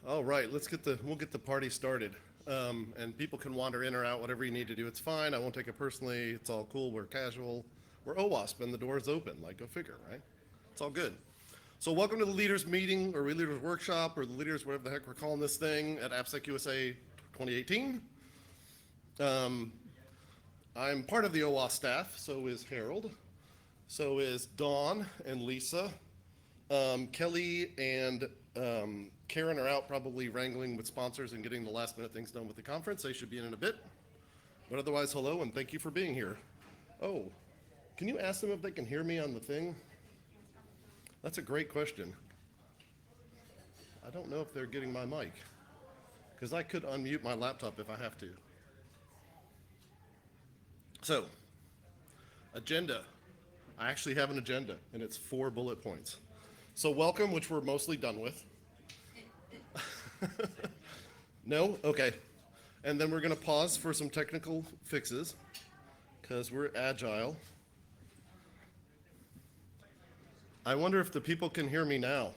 All right, we'll get the party started. And people can wander in or out, whatever you need to do. It's fine. I won't take it personally. It's all cool. We're casual. We're OWASP and the door's open. Like, go figure, right? It's all good. So welcome to the leaders meeting or leaders workshop or the leaders, whatever the heck we're calling this thing at AppSecUSA 2018. I'm part of the OWASP staff. So is Harold. So is Dawn and Lisa. Kelly and Karen are out probably wrangling with sponsors and getting the last minute things done with the conference. They should be in a bit. But otherwise, hello and thank you for being here. Oh, can you ask them if they can hear me on the thing? That's a great question. I don't know if they're getting my mic because I could unmute my laptop if I have to. So, agenda. I actually have an agenda and it's 4 bullet points. So welcome, which we're mostly done with. No? Okay. And then we're going to pause for some technical fixes because we're agile. I wonder if the people can hear me now.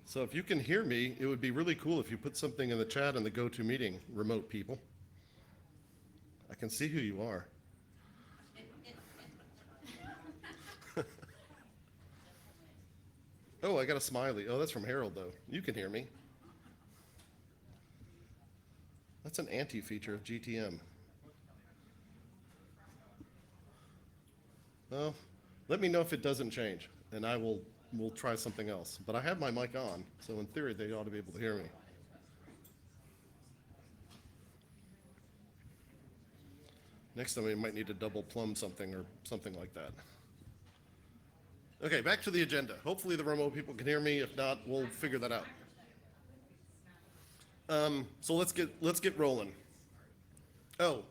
So if you can hear me, it would be really cool if you put something in the chat in the GoToMeeting, remote people. I can see who you are. Oh, I got a smiley. Oh, that's from Harold, though. You can hear me. That's an anti-feature of GTM. Well, let me know if it doesn't change, and we'll try something else. But I have my mic on, so in theory, they ought to be able to hear me. Next time we might need to double plumb something or something like that. Okay, back to the agenda. Hopefully the remote people can hear me. If not, we'll figure that out. So let's get rolling. Oh,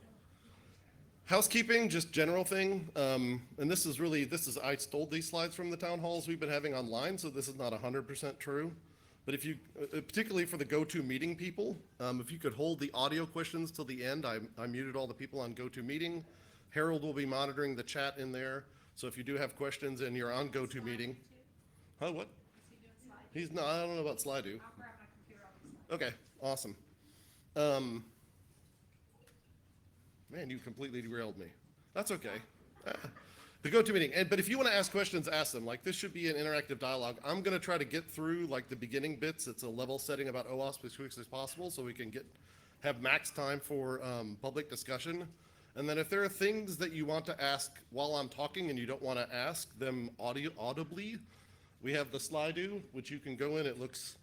housekeeping, just general thing. And I stole these slides from the town halls we've been having online, so this is not 100% true. But if you, particularly for the GoToMeeting people, if you could hold the audio questions till the end, I muted all the people on GoToMeeting. Harold will be monitoring the chat in there. So if you do have questions and you're on GoToMeeting. Huh, what? He's not, I don't know about Slido. Okay, awesome. Man, you completely derailed me. That's okay. The GoToMeeting, but if you want to ask questions, ask them. Like, this should be an interactive dialogue. I'm going to try to get through like the beginning bits. It's a level setting about OWASP as quick as possible so we can have max time for public discussion. And then if there are things that you want to ask while I'm talking and you don't want to ask them audibly, we have the Slido, which you can go in. It looks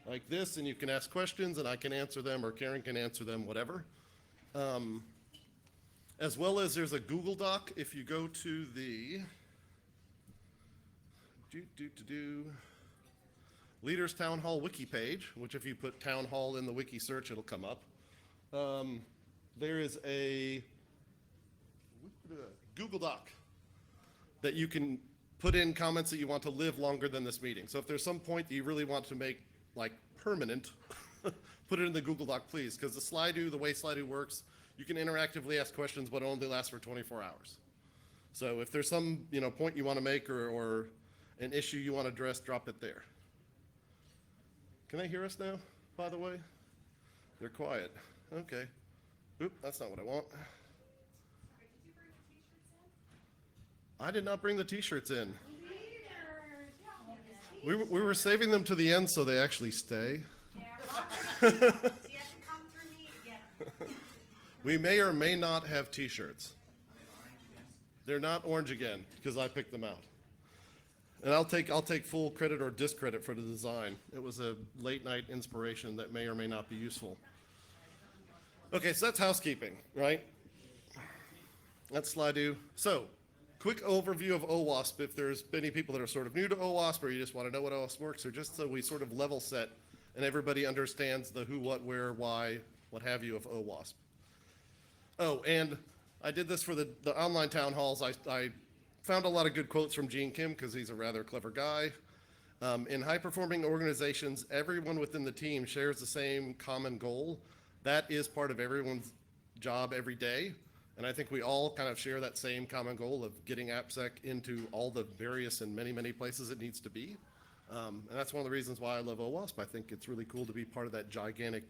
like this, and you can ask questions, and I can answer them, or Karen can answer them, whatever. As well as there's a Google Doc. If you go to the Leaders Town Hall wiki page, which if you put Town Hall in the wiki search, it'll come up. There is a Google Doc that you can put in comments that you want to live longer than this meeting. So if there's some point that you really want to make like permanent, put it in the Google Doc, please, because the way Slido works, you can interactively ask questions, but it only lasts for 24 hours. So if there's some point you want to make or an issue you want to address, drop it there. Can they hear us now, by the way? They're quiet. Okay. Oop, that's not what I want. I did not bring the t-shirts in. We were saving them to the end so they actually stay. We may or may not have t-shirts. They're not orange again because I picked them out. And I'll take full credit or discredit for the design. It was a late night inspiration that may or may not be useful. Okay, so that's housekeeping, right? That's Slido. So, quick overview of OWASP if there's many people that are sort of new to OWASP or you just want to know what OWASP works, or just so we sort of level set and everybody understands the who, what, where, why, what have you of OWASP. Oh, and I did this for the online town halls. I found a lot of good quotes from Gene Kim because he's a rather clever guy. In high-performing organizations, everyone within the team shares the same common goal. That is part of everyone's job every day. And I think we all kind of share that same common goal of getting AppSec into all the various and many, many places it needs to be. And that's one of the reasons why I love OWASP. I think it's really cool to be part of that gigantic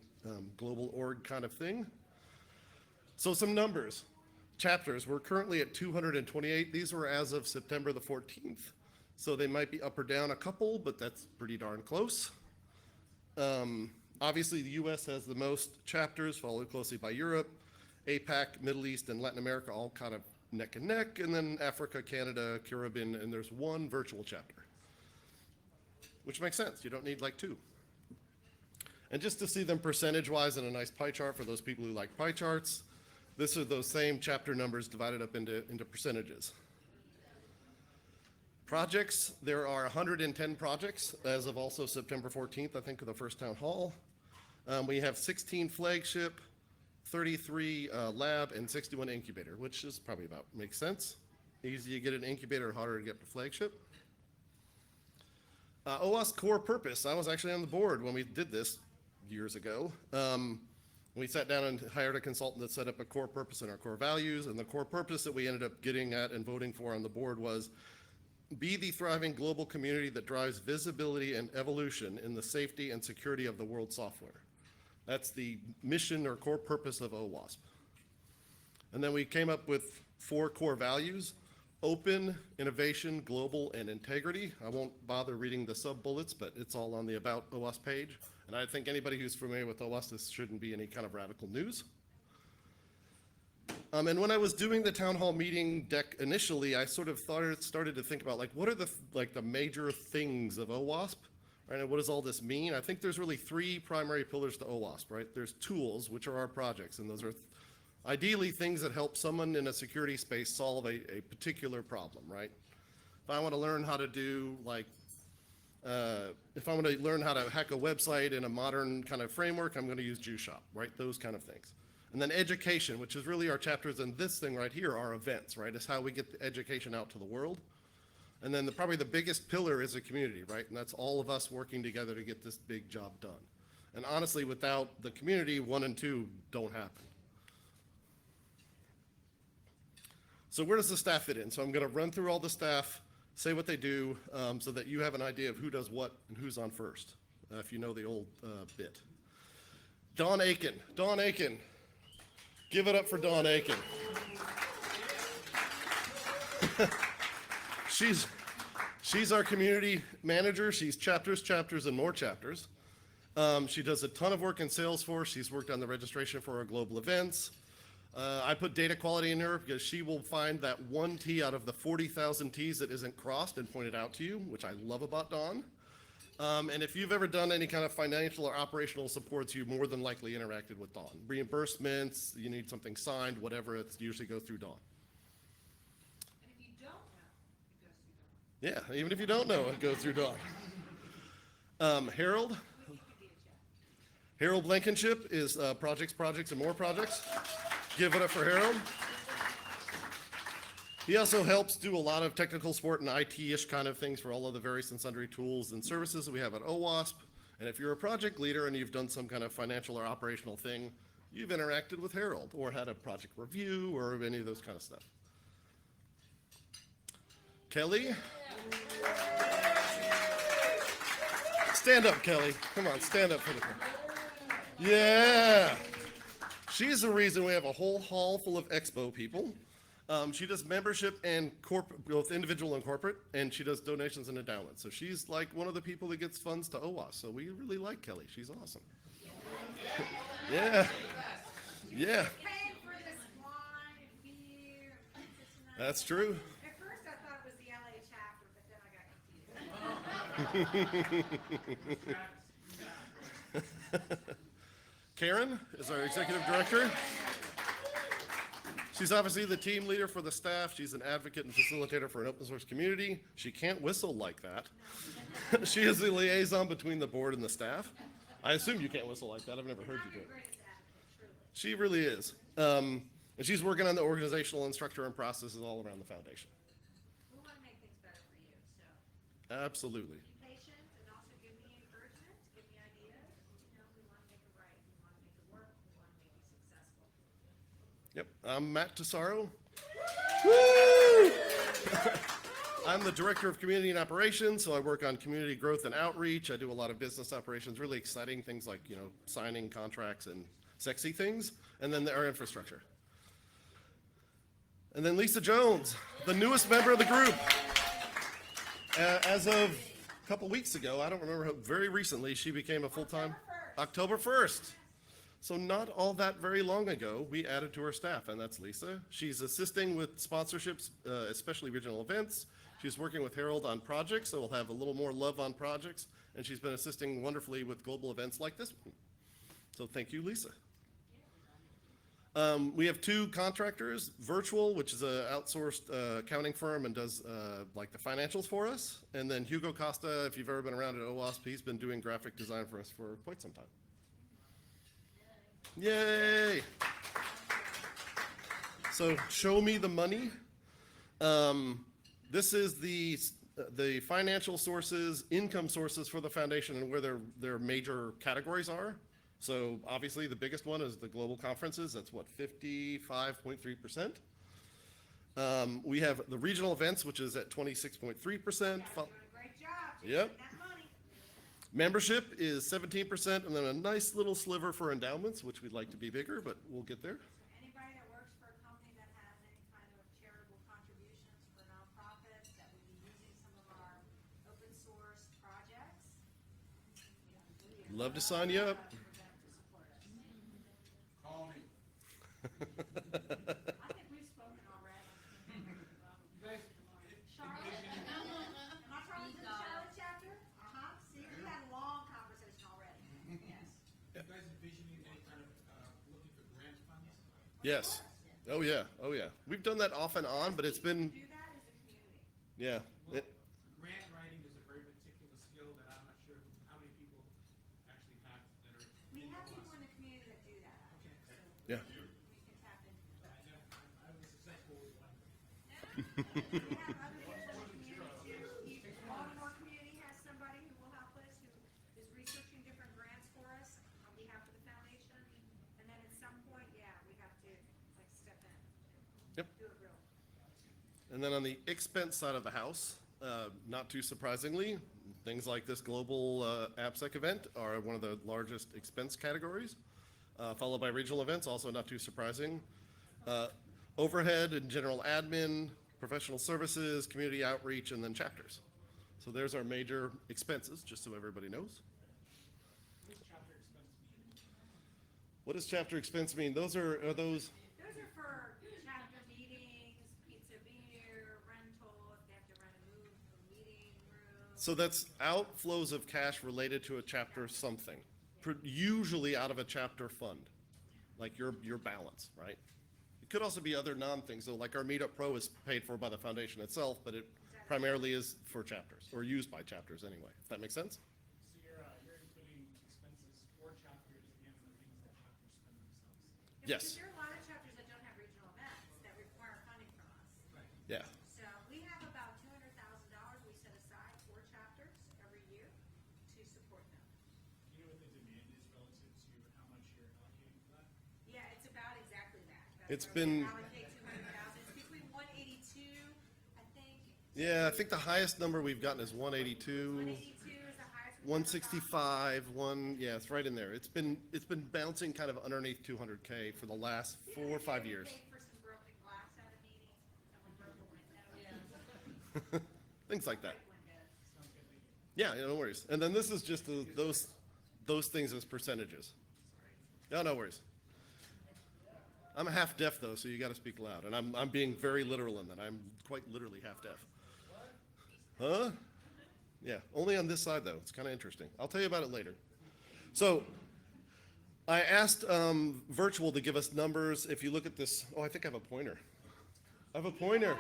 global org kind of thing. So some numbers. Chapters, we're currently at 228. These were as of September the 14th. So they might be up or down a couple, but that's pretty darn close. Obviously, the US has the most chapters, followed closely by Europe, APAC, Middle East, and Latin America, all kind of neck and neck, and then Africa, Canada, Caribbean, and there's one virtual chapter, which makes sense. You don't need like two. And just to see them percentage-wise in a nice pie chart for those people who like pie charts, this are those same chapter numbers divided up into percentages. Projects, there are 110 projects as of also September 14th, I think, of the first town hall. We have 16 flagship, 33 lab, and 61 incubator, which is probably about, makes sense. Easier to get an incubator, harder to get to flagship. OWASP core purpose, I was actually on the board when we did this years ago. We sat down and hired a consultant that set up a core purpose and our core values, and the core purpose that we ended up getting at and voting for on the board was be the thriving global community that drives visibility and evolution in the safety and security of the world software. That's the mission or core purpose of OWASP. And then we came up with 4 core values: open, innovation, global, and integrity. I won't bother reading the sub-bullets, but it's all on the About OWASP page. And I think anybody who's familiar with OWASP, this shouldn't be any kind of radical news. And when I was doing the town hall meeting deck initially, I sort of started to think about like, what are the major things of OWASP, right? And what does all this mean? I think there's really 3 primary pillars to OWASP, right? There's tools, which are our projects, and those are ideally things that help someone in a security space solve a particular problem, right? If I want to learn how to do like, if I want to learn how to hack a website in a modern kind of framework, I'm going to use JuShop, right? Those kind of things. And then education, which is really our chapters, and this thing right here are events, right? It's how we get the education out to the world. And then probably the biggest pillar is a community, right? And that's all of us working together to get this big job done. And honestly, without the community, 1 and 2 don't happen. So where does the staff fit in? So I'm going to run through all the staff, say what they do, so that you have an idea of who does what and who's on first, if you know the old bit. Dawn Aiken. Dawn Aiken. Give it up for Dawn Aiken. She's our community manager. She's chapters, and more chapters. She does a ton of work in Salesforce. She's worked on the registration for our global events. I put data quality in her because she will find that 1 T out of the 40,000 Ts that isn't crossed and point it out to you, which I love about Dawn. And if you've ever done any kind of financial or operational supports, you more than likely interacted with Dawn. Reimbursements, you need something signed, whatever, it usually goes through Dawn. And if you don't know, it goes through Dawn. Yeah, even if you don't know, it goes through Dawn. Harold. Harold Blankenship is projects, and more projects. Give it up for Harold. He also helps do a lot of technical support and IT-ish kind of things for all of the various and sundry tools and services that we have at OWASP. And if you're a project leader and you've done some kind of financial or operational thing, you've interacted with Harold or had a project review or any of those kind of stuff. Kelly. Stand up, Kelly. Come on, stand up for the camera. Yeah. She's the reason we have a whole hall full of expo people. She does membership and both individual and corporate, and she does donations and endowments. So she's like one of the people that gets funds to OWASP. So we really like Kelly. She's awesome. Yeah. Yeah. Paying for this wine, beer, That's true. At first I thought it was the LA chapter, but then I got confused. Karen is our executive director. She's obviously the team leader for the staff. She's an advocate and facilitator for an open source community. She can't whistle like that. She is the liaison between the board and the staff. I assume you can't whistle like that. I've never heard you do it. She really is. And she's working on the organizational and structure and processes all around the foundation. We want to make things better for you, so Absolutely. be patient and also give me encouragement, give me ideas. You know, we want to make it right, we want to make it work, we want to make it successful. Yep, I'm Matt Tesaro. Woo! I'm the Director of Community and Operations, so I work on community growth and outreach. I do a lot of business operations, really exciting things like, signing contracts and sexy things, and then our infrastructure. And then Lisa Jones, the newest member of the group. As of a couple weeks ago, I don't remember, very recently, she became a full-time, October 1st. So not all that very long ago, we added to her staff, and that's Lisa. She's assisting with sponsorships, especially regional events. She's working with Harold on projects, so we'll have a little more love on projects, and she's been assisting wonderfully with global events like this one. So thank you, Lisa. We have 2 contractors, Virtual, which is an outsourced accounting firm and does like the financials for us. And then Hugo Costa, if you've ever been around at OWASP, he's been doing graphic design for us for quite some time. Yay! So show me the money. This is the financial sources, income sources for the foundation and where their major categories are. So obviously the biggest one is the global conferences. That's what, 55.3%. We have the regional events, which is at 26.3%. Doing a great job. Yep. That money. Membership is 17%, and then a nice little sliver for endowments, which we'd like to be bigger, but we'll get there. Anybody that works for a company that has any kind of charitable contributions for nonprofits that would be using some of our open source projects. Love to sign you up. Call me. I think we've spoken already. Charlotte? Am I talking to the Charlotte chapter? See, we had a long conversation already. Yes. You guys envisioning any kind of, looking for grant funds? Yes. Oh, yeah. Oh, yeah. We've done that off and on, but it's been, Do that as a community. yeah. Well, grant writing is a very particular skill that I'm not sure how many people actually have that are. We have people in the community that do that. Okay. So Yeah. we can tap into that. I was successful with one. We have other people in the community too. Baltimore community has somebody who will help us, who is researching different grants for us on behalf of the foundation. And then at some point, yeah, we have to like step in Yep. and do it real. And then on the expense side of the house, not too surprisingly, things like this global AppSec event are one of the largest expense categories, followed by regional events, also not too surprising. Overhead and general admin, professional services, community outreach, and then chapters. So there's our major expenses, just so everybody knows. What does chapter expense mean? Those are those, Those are for chapter meetings, pizza, beer, rental, if they have to rent a meeting room. so that's outflows of cash related to a chapter something, usually out of a chapter fund, like your balance, right? It could also be other non-things, so like our Meetup Pro is paid for by the foundation itself, but it primarily is for chapters, or used by chapters anyway, if that makes sense? So you're including expenses for chapters and the things that chapters spend themselves. Yes. Because there are a lot of chapters that don't have regional events that require funding from us. Yeah. So we have about $200,000 we set aside for chapters every year to support them. Do you know what the demand is relative to how much you're allocating for that? Yeah, it's about exactly that. It's That's where we been- allocate 200,000. It's between 182, I think. Yeah, I think the highest number we've gotten is 182, 182 is the highest. we've ever gotten. 165, yeah, it's right in there. It's been bouncing kind of underneath 200K for the last 4 or 5 years. Paid for some broken glass at a meeting. Someone broke a window. Things like that. Windows. Yeah, no worries. And then this is just those things as percentages. Yeah, no worries. I'm half deaf though, so you gotta speak loud, and I'm being very literal in that. I'm quite literally half deaf. Huh? Yeah, only on this side though. It's kind of interesting. I'll tell you about it later. So, I asked Virtual to give us numbers. If you look at this, oh, I think I have a pointer. I have a pointer.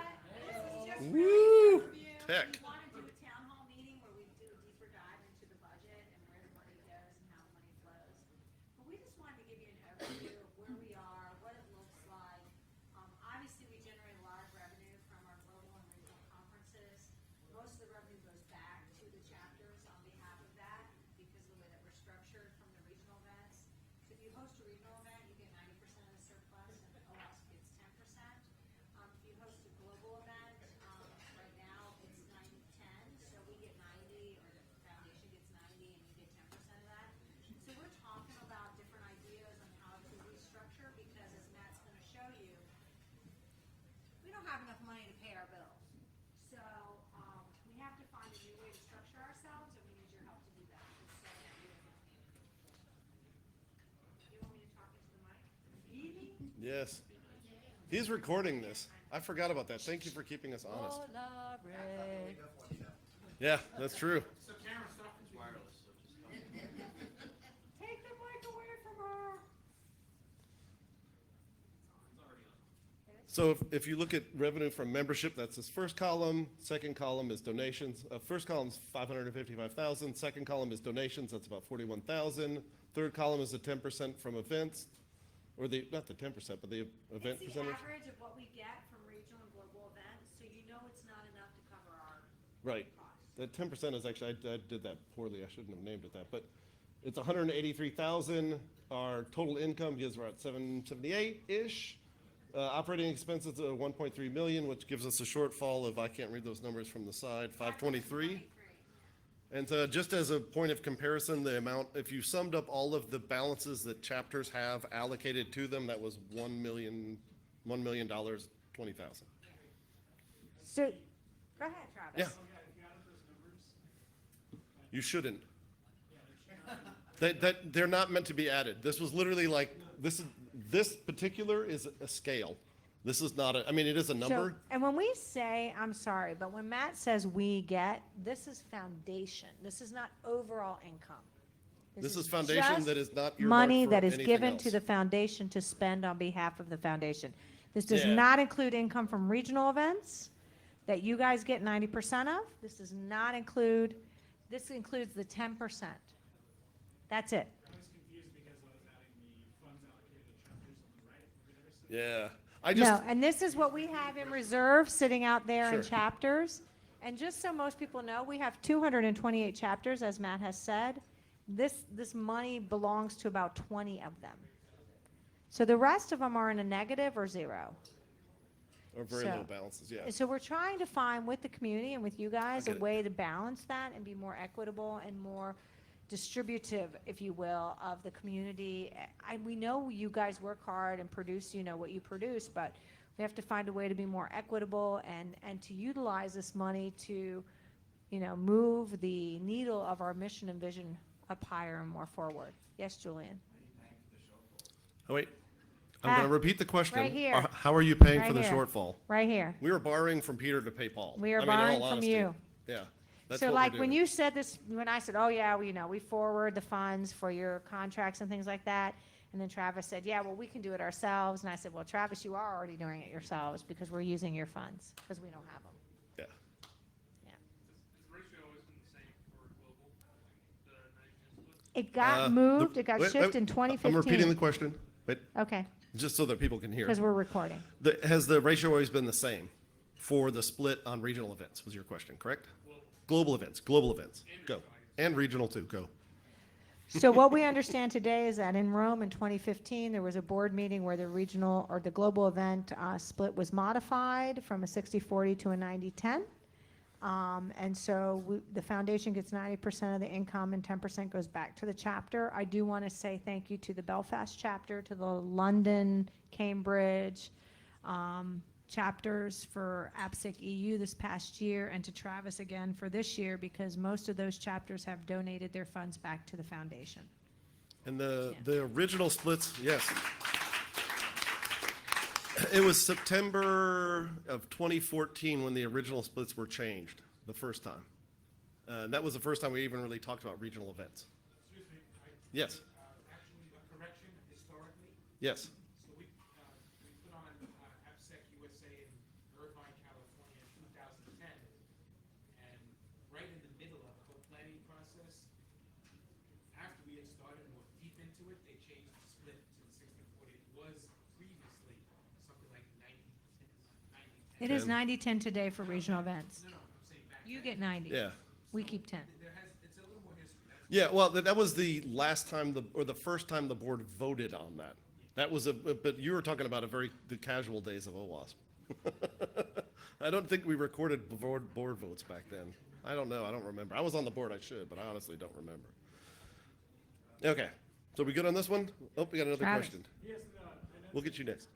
This is just Woo! really an overview. Tech. We want to do a town hall meeting where we do a deeper dive into the budget and where the money goes and how the money flows. But we just wanted to give you an overview of where we are, what it looks like. Obviously, we generate a lot of revenue from our global and regional conferences. Most of the revenue goes back to the chapters on behalf of that because of the way that we're structured from the regional events. So if you host a regional event, you get 90% of the surplus, and OWASP Yes. He's recording this. I forgot about that. Thank you for keeping us honest. Yeah, that's true. So Karen, stop. It's wireless, so just Take the mic away from her. it's already on. So if you look at revenue from membership, that's this first column. Second column is donations. First column's 555,000. Second column is donations. That's about 41,000. Third column is the 10% from events, or the not the 10%, but the event It's the percentage. average of what we get from regional and global events, so you know it's not enough to cover our Right. costs. The 10% is actually, I did that poorly. I shouldn't have named it that, but it's 183,000. Our total income is we're at 778-ish. Operating expenses are 1.3 million, which gives us a shortfall of, I can't read those numbers from the side, 523. And just as a point of comparison, the amount, if you summed up all of the balances that chapters have allocated to them, that was $1 million, $20,000. So, go ahead, Travis. Yeah. Oh, yeah, if you added those numbers, You shouldn't. yeah, they should not. They're not meant to be added. This was literally like, this particular is a scale. This is not I mean, it is a number. So, and when we say, I'm sorry, but when Matt says we get, this is foundation. This is not overall income. This is foundation just that is not earmarked money for that is anything given to else. the foundation to spend on behalf of the foundation. This does Yeah. not include income from regional events that you guys get 90% of. This does not include, this includes the 10%. That's it. I was confused because I was adding the funds allocated to chapters on the right over there. So Yeah. I just, No, and this is what we have in reserve, sitting out there in Sure. chapters. And just so most people know, we have 228 chapters, as Matt has said. This money belongs to about 20 of them. So the rest of them are in a negative or zero. or very so- low balances, yeah. And so we're trying to find with the community and with you guys I a get it. way to balance that and be more equitable and more distributive, if you will, of the community. We know you guys work hard and produce, what you produce, but we have to find a way to be more equitable and to utilize this money to, move the needle of our mission and vision up higher and more forward. Yes, Julian? Oh, wait. I'm Ah, going to repeat the question. right here. How are you paying Right for the here. shortfall? Right here. We were borrowing from Peter to pay Paul. We are I mean, in all borrowing from honesty. you. Yeah. That's So what we're like when doing. you said this, when I said, oh yeah, we forward the funds for your contracts and things like that, and then Travis said, yeah, well, we can do it ourselves, and I said, well, Travis, you are already doing it yourselves because we're using your funds, because we don't have them. Yeah. Yeah. Has the ratio always been the same for global, the nitrogen split? It got the- moved, it got wait, shifted in I'm 2015. repeating the question, but Okay, just so that people can hear. because we're recording. Has the ratio always been the same for the split on regional events, was your question, correct? Global events, go. And regional too, go. So what we understand today is that in Rome in 2015, there was a board meeting where the regional or the global event split was modified from a 60-40 to a 90-10. And so the foundation gets 90% of the income and 10% goes back to the chapter. I do want to say thank you to the Belfast chapter, to the London, Cambridge chapters for AppSecUSA this past year, and to Travis again for this year, because most of those chapters have donated their funds back to the foundation. And the original splits, yes. It was September of 2014 when the original splits were changed, the first time. That was the first time we even really talked about regional events. Excuse me, Yes, actually, a correction historically. yes. So we put on AppSecUSA in Irvine, California in 2010. And right in the middle of the whole planning process, after we had started more deep into it, they changed the split to the 60-40. It was previously something like 90-10. It is 10. 90-10 today for regional events. No, I'm saying back You then. get 90. Yeah. We keep 10. It's a little more history. Yeah, well, that was the last time, the first time the board voted on that. That was but you were talking about the casual days of OWASP. I don't think we recorded board votes back then. I don't know, I don't remember. I was on the board, I should, but I honestly don't remember. Okay, so we good on this one? Oh, we got another Travis. question. Yes, I know. We'll get you next.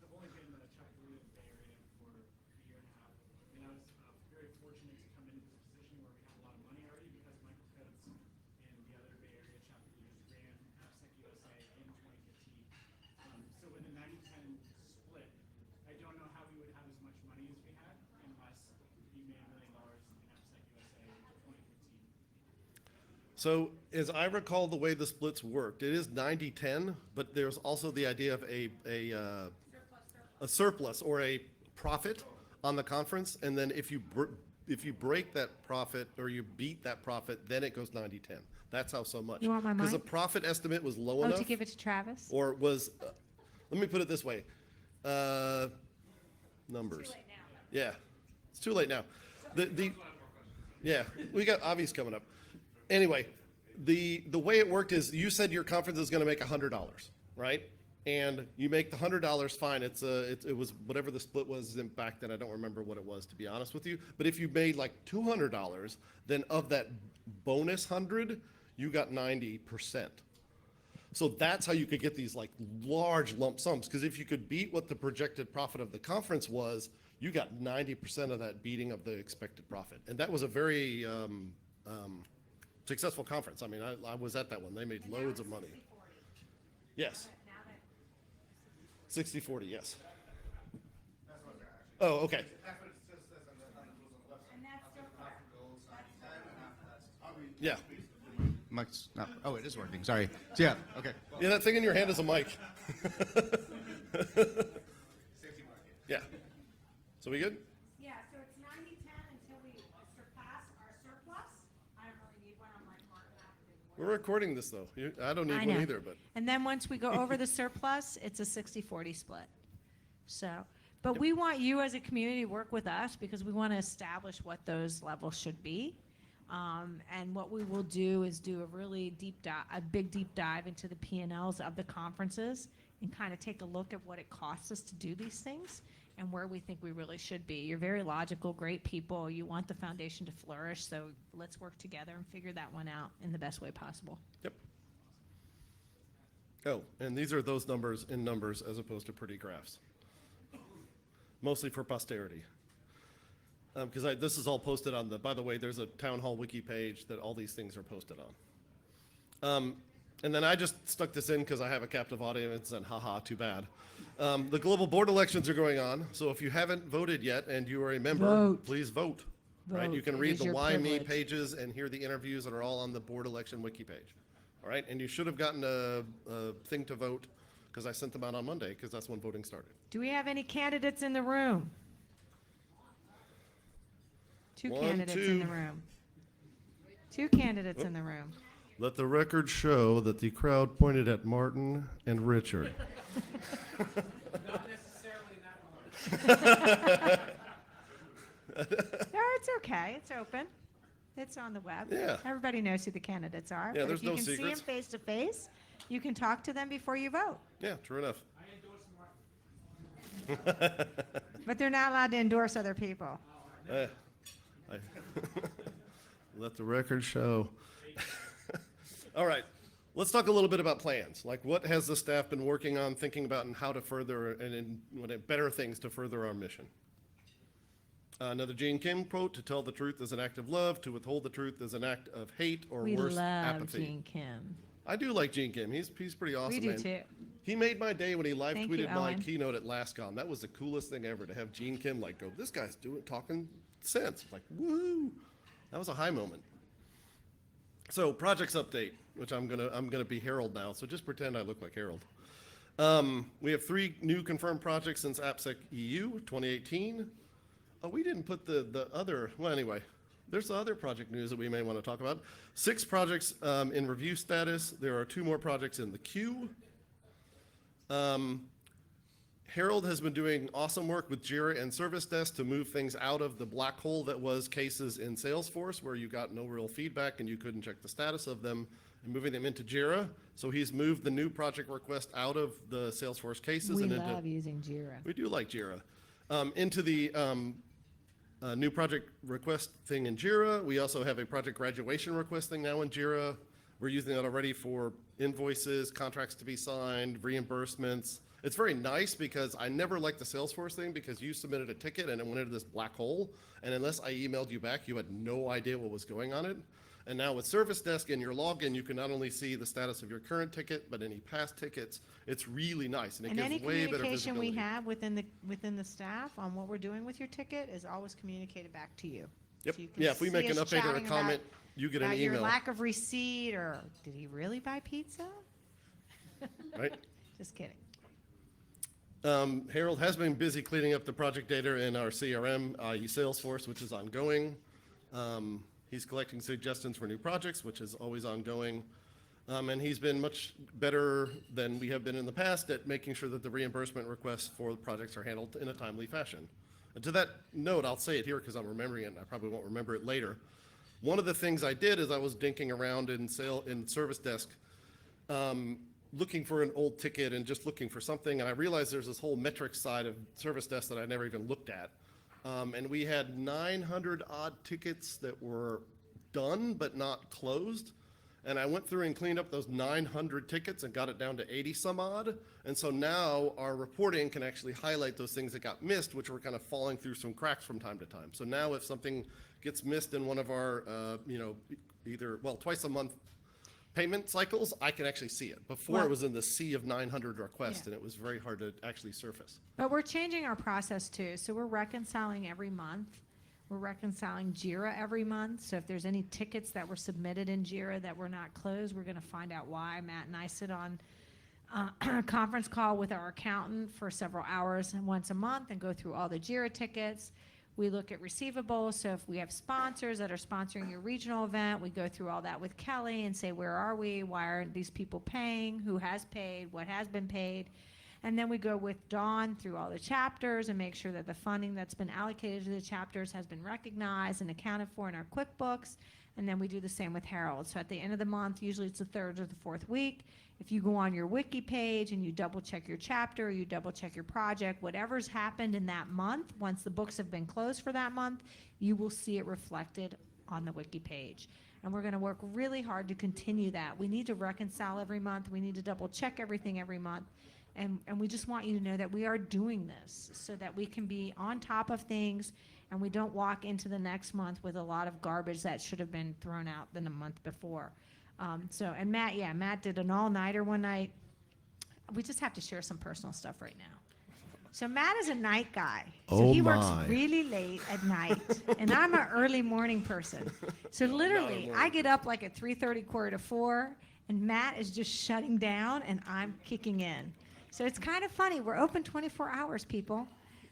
I've only been chapter leader of the Bay Area for a year and a half, and I was very fortunate to come into this position where we have a lot of money already because Michael Pitts and the other Bay Area chapter leaders ran AppSecUSA in 2015. So in the 90-10 So as I recall, the way the splits worked, it is 90-10, but there's also the idea of a surplus or a profit on the conference, and then if you break that profit or you beat that profit, then it goes 90-10. That's how so much. You want my Because the mic? profit estimate was low Oh, enough. to give it to Travis? Or was, let me put it this way, numbers. Too late now. Yeah, it's too late now. Yeah, we got Avi's coming up. Anyway, the way it worked is you said your conference is gonna make $100, right? And you make the $100, fine, it was whatever the split was in back then, I don't remember what it was, to be honest with you. But if you made like $200, then of that bonus 100, you got 90%. So that's how you could get these like large lump sums, because if you could beat what the projected profit of the conference was, you got 90% of that beating of the expected profit. And that was a very successful conference. I mean, I was at that one. They made loads of money. Yes. Now that, 60-40, yes. Oh, okay. That's what it says on the rules on the website. and that's still correct. Yeah. Mike's not, oh, it is working, sorry. So, yeah, okay. Yeah, that thing in your hand is a mic. Safety market. Yeah. So we good? Yeah, so it's 90-10 until we surpass our surplus. I don't really need one, I'm like Mark and I. We're recording this though. I don't I need one know. either, but And then once we go over the surplus, it's a 60-40 split. So, but we want you as a community to work with us because we want to establish what those levels should be. And what we will do is do a really big deep dive into the P&Ls of the conferences and kind of take a look at what it costs us to do these things and where we think we really should be. You're very logical, great people. You want the foundation to flourish, so let's work together and figure that one out in the best way possible. yep. Oh, and these are those numbers in numbers as opposed to pretty graphs. Mostly for posterity. Because this is all posted on by the way, there's a town hall wiki page that all these things are posted on. And then I just stuck this in because I have a captive audience and haha, too bad. The global board elections are going on, so if you haven't voted yet and you are a member, Vote. please vote. Right, you Vote. can It read is the your Why Me privilege. pages and hear the interviews that are all on the board election wiki page. All right, and you should have gotten a thing to vote because I sent them out on Monday because that's when voting started. Do we have any candidates in the room? Two One, candidates in two. the room. Two candidates in the room. Let the record show that the crowd pointed at Martin and Richard. Not necessarily that one. No, it's okay. It's open. It's on the web. Yeah. Everybody knows who the candidates are. Yeah, But there's no if you can secrets. see them face to face, you can talk to them before you vote. Yeah, true enough. I endorse Martin. But they're not allowed to endorse other people. I- Let the record show. All right, let's talk a little bit about plans. Like, what has the staff been working on, thinking about, and how to further, and better things to further our mission? Another Gene Kim quote: "To tell the truth is an act of love. To withhold the truth is an act of hate or We worse, love apathy." Gene Kim. I do like Gene Kim. He's pretty awesome. We do man. too. He made my day when he live Thank you, tweeted my Owen. keynote at LastCon. That was the coolest thing ever to have Gene Kim like go, "This guy's talking sense." Like, woo! That was a high moment. So projects update, which I'm gonna be Harold now. So just pretend I look like Harold. We have 3 new confirmed projects since AppSecEU 2018. Oh, we didn't put the other. Well, anyway, there's the other project news that we may want to talk about. 6 projects in review status. There are 2 more projects in the queue. Harold has been doing awesome work with Jira and Service Desk to move things out of the black hole that was cases in Salesforce, where you got no real feedback and you couldn't check the status of them, and moving them into Jira. So he's moved the new project request out of the Salesforce cases We and into. love using Jira. We do like Jira. Into the new project request thing in Jira. We also have a project graduation request thing now in Jira. We're using that already for invoices, contracts to be signed, reimbursements. It's very nice because I never liked the Salesforce thing because you submitted a ticket and it went into this black hole. And unless I emailed you back, you had no idea what was going on it. And now with Service Desk and your login, you can not only see the status of your current ticket, but any past tickets. It's really nice and it And any gives way better communication we visibility. have within the staff on what we're doing with your ticket is always communicated back to you. Yep. So you can Yeah, if we see make an us update or a chatting about- comment, you get an about your email, lack of receipt, or did he really buy pizza? right? Just kidding. Harold has been busy cleaning up the project data in our CRM, i.e. Salesforce, which is ongoing. He's collecting suggestions for new projects, which is always ongoing. And he's been much better than we have been in the past at making sure that the reimbursement requests for the projects are handled in a timely fashion. And to that note, I'll say it here because I'm remembering it, and I probably won't remember it later. One of the things I did is I was dinking around in service desk, looking for an old ticket and just looking for something, and I realized there's this whole metrics side of service desk that I never even looked at. And we had 900 odd tickets that were done but not closed. And I went through and cleaned up those 900 tickets and got it down to 80 some odd. And so now our reporting can actually highlight those things that got missed, which were kind of falling through some cracks from time to time. So now if something gets missed in one of our, twice a month payment cycles, I can actually see it. Before Well- it was in the sea of 900 requests, Yeah. and it was very hard to actually surface. But we're changing our process too. So we're reconciling every month. We're reconciling JIRA every month. So if there's any tickets that were submitted in JIRA that were not closed, we're going to find out why. Matt and I sit on a conference call with our accountant for several hours once a month and go through all the JIRA tickets. We look at receivables. So if we have sponsors that are sponsoring your regional event, we go through all that with Kelly and say, where are we? Why aren't these people paying? Who has paid? What has been paid? And then we go with Dawn through all the chapters and make sure that the funding that's been allocated to the chapters has been recognized and accounted for in our QuickBooks. And then we do the same with Harold. So at the end of the month, usually it's the third or the fourth week, if you go on your wiki page and you double check your chapter, you double check your project, whatever's happened in that month, once the books have been closed for that month, you will see it reflected on the wiki page. And we're going to work really hard to continue that. We need to reconcile every month. We need to double check everything every month. And we just want you to know that we are doing this so that we can be on top of things and we don't walk into the next month with a lot of garbage that should have been thrown out than a month before. And Matt did an all-nighter one night. We just have to share some personal stuff right now. So Matt is a night guy. So Oh he works my. really late at night. And I'm an early morning person. So literally, I get up like at 3:30, 3:45, and Matt is just shutting down and I'm kicking in. So it's kind of funny. We're open 24 hours, people.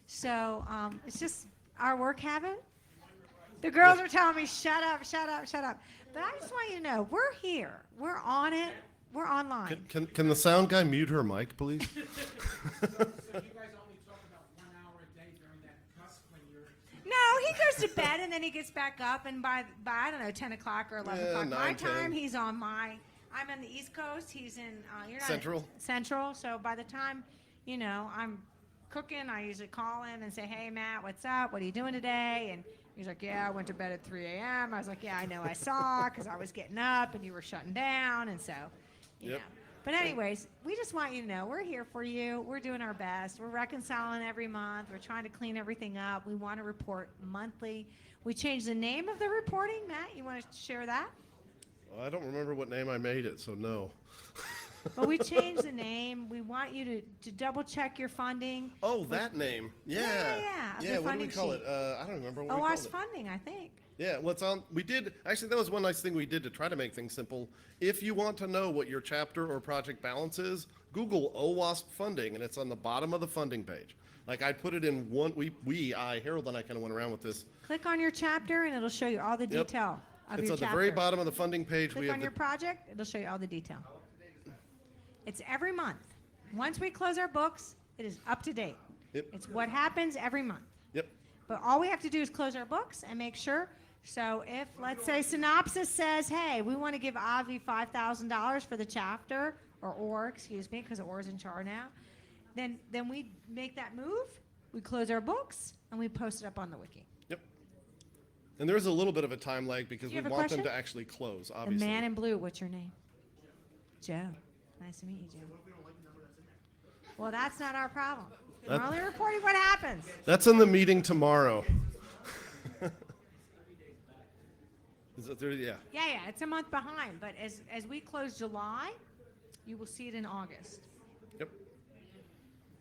So it's just our work habit. The girls are telling me, shut up, shut up, shut up. But I just want you to know, we're here. We're on it. We're online. Can the sound guy mute her mic, please? So you guys only talk about 1 hour a day during that cusp when you're. No, he goes to bed and then he gets back up, and by I don't know, 10 o'clock or 11 Yeah, o'clock my 9, 10. time, he's on my. I'm on the East Coast. He's in you're not Central. Central. So by the time I'm cooking, I usually call him and say, "Hey Matt, what's up? What are you doing today?" And he's like, "Yeah, I went to bed at 3 a.m." I was like, "Yeah, I know, I saw, because I was getting up and you were shutting down." And so, you Yep. know. But anyways, we just want you to know we're here for you. We're doing our best. We're reconciling every month. We're trying to clean everything up. We want to report monthly. We changed the name of the reporting. Matt, you want to share that? I don't remember what name I made it, so no. But we changed the name. We want you to double check your funding. Oh, that name. Yeah. Yeah, the Yeah, what do we funding call sheet. it? I don't remember what we called OWASP it. funding, I think. Yeah, actually, that was one nice thing we did to try to make things simple. If you want to know what your chapter or project balance is, Google OWASP funding, and it's on the bottom of the funding page. Like I put it in one, Harold and I kind of went around with this. Click on your chapter and it'll show you all the Yep. detail of It's your at chapter. the very bottom of the funding page. Click We have on the your project, it'll show you all the detail. It's every month. Once we close our books, it is up to date. Yep. It's what happens every month. Yep. But all we have to do is close our books and make sure. So if, let's say, Synopsis says, hey, we want to give Avi $5,000 for the chapter, or excuse me, because OR's in charge now, then we make that move, we close our books, and we post it up on the wiki. Yep. And there's a little bit of a time lag because Do you we have a want them question? to actually close, The obviously. man in blue, what's your name? Joe. Nice to meet you, Joe. Well, that's not our problem. We're That- only reporting what happens. That's in the meeting tomorrow. Is it 30? Yeah. Yeah, it's a month behind, but as we close July, you will see it in August. Yep.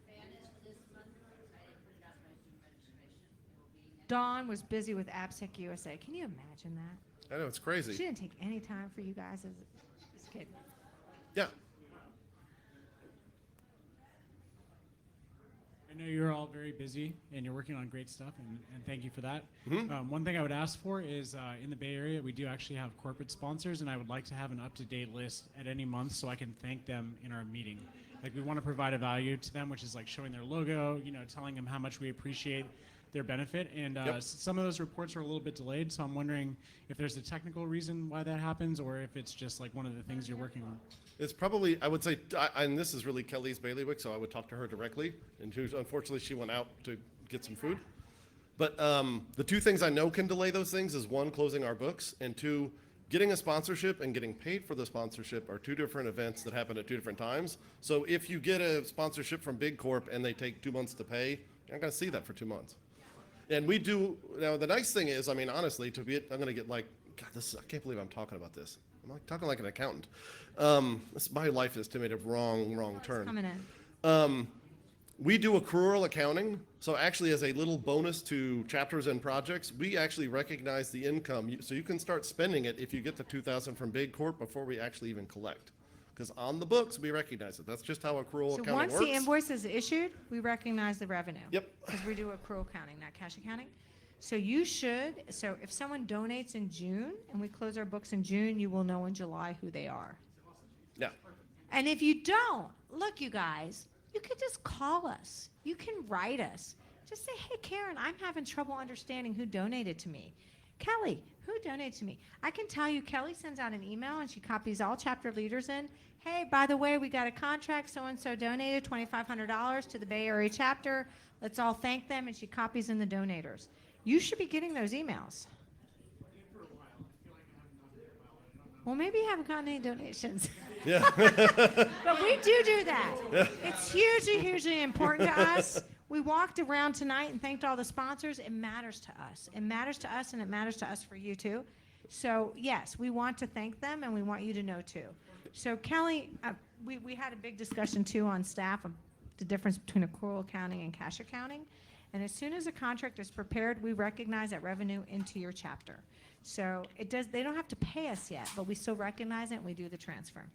Fairness for this month, I didn't put it out by Zoom registration. It will be Dawn was busy with AppSecUSA. Can you imagine that? I know, it's She crazy. didn't take any time for you guys as a kid. Yeah. I know you're all very busy and you're working on great stuff, and thank you for that. Mm-hmm. One thing I would ask for is in the Bay Area, we do actually have corporate sponsors, and I would like to have an up-to-date list at any month so I can thank them in our meeting. Like, we want to provide a value to them, which is like showing their logo, telling them how much we appreciate their benefit. And Yep. some of those reports are a little bit delayed, so I'm wondering if there's a technical reason why that happens, or if it's just like one of the things you're working on. It's probably, I would say, and this is really Kelly's bailiwick, so I would talk to her directly. And unfortunately, she went out to get some food. But the two things I know can delay those things is one, closing our books, and two, getting a sponsorship and getting paid for the sponsorship are two different events that happen at two different times. So if you get a sponsorship from Big Corp and they take 2 months to pay, you're not going to see that for 2 months. And we do, now the nice thing is, I mean, honestly, I'm going to get like, God, I can't believe I'm talking about this. I'm like talking like an accountant. My life is to made a wrong turn. Coming in. We do accrual accounting. So actually, as a little bonus to chapters and projects, we actually recognize the income. So you can start spending it if you get the 2,000 from Big Corp before we actually even collect. Because on the books, we recognize it. That's just how accrual So accounting once works. the invoice is issued, we recognize the revenue. Yep. Because we do accrual accounting, not cash accounting. So so if someone donates in June and we close our books in June, you will know in July who they are. Yeah. And if you don't, look, you guys, you can just call us. You can write us. Just say, hey, Karen, I'm having trouble understanding who donated to me. Kelly, who donated to me? I can tell you, Kelly sends out an email and she copies all chapter leaders in. Hey, by the way, we got a contract. So-and-so donated $2,500 to the Bay Area chapter. Let's all thank them. And she copies in the donators. You should be getting those emails. Well, maybe you haven't gotten any donations. Yeah. But we do that. It's hugely important to us. We walked around tonight and thanked all the sponsors. It matters to us. It matters to us, and it matters to us for you too. So yes, we want to thank them, and we want you to know too. So Kelly, we had a big discussion too on staff of the difference between accrual accounting and cash accounting. And as soon as a contract is prepared, we recognize that revenue into your chapter. So they don't have to pay us yet, but we still recognize it and we do the transfer.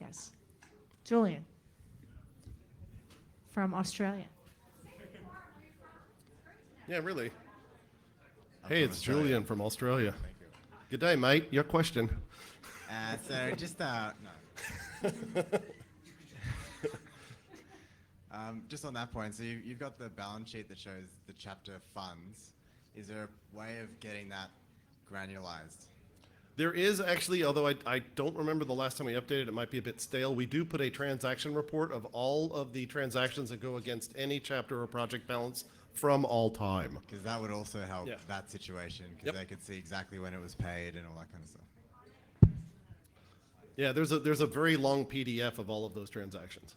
Yes. Julian from Australia. Yeah, really. I'm Hey, from it's Australia. Julian from Australia. Thank you. Good day, mate. Your question. So just no. Just on that point, so you've got the balance sheet that shows the chapter funds. Is there a way of getting that granularized? There is actually, although I don't remember the last time we updated, it might be a bit stale. We do put a transaction report of all of the transactions that go against any chapter or project balance from all time. Because that would also help Yeah. that situation, because Yep. they could see exactly when it was paid and all that kind of stuff. Yeah, there's a very long PDF of all of those transactions.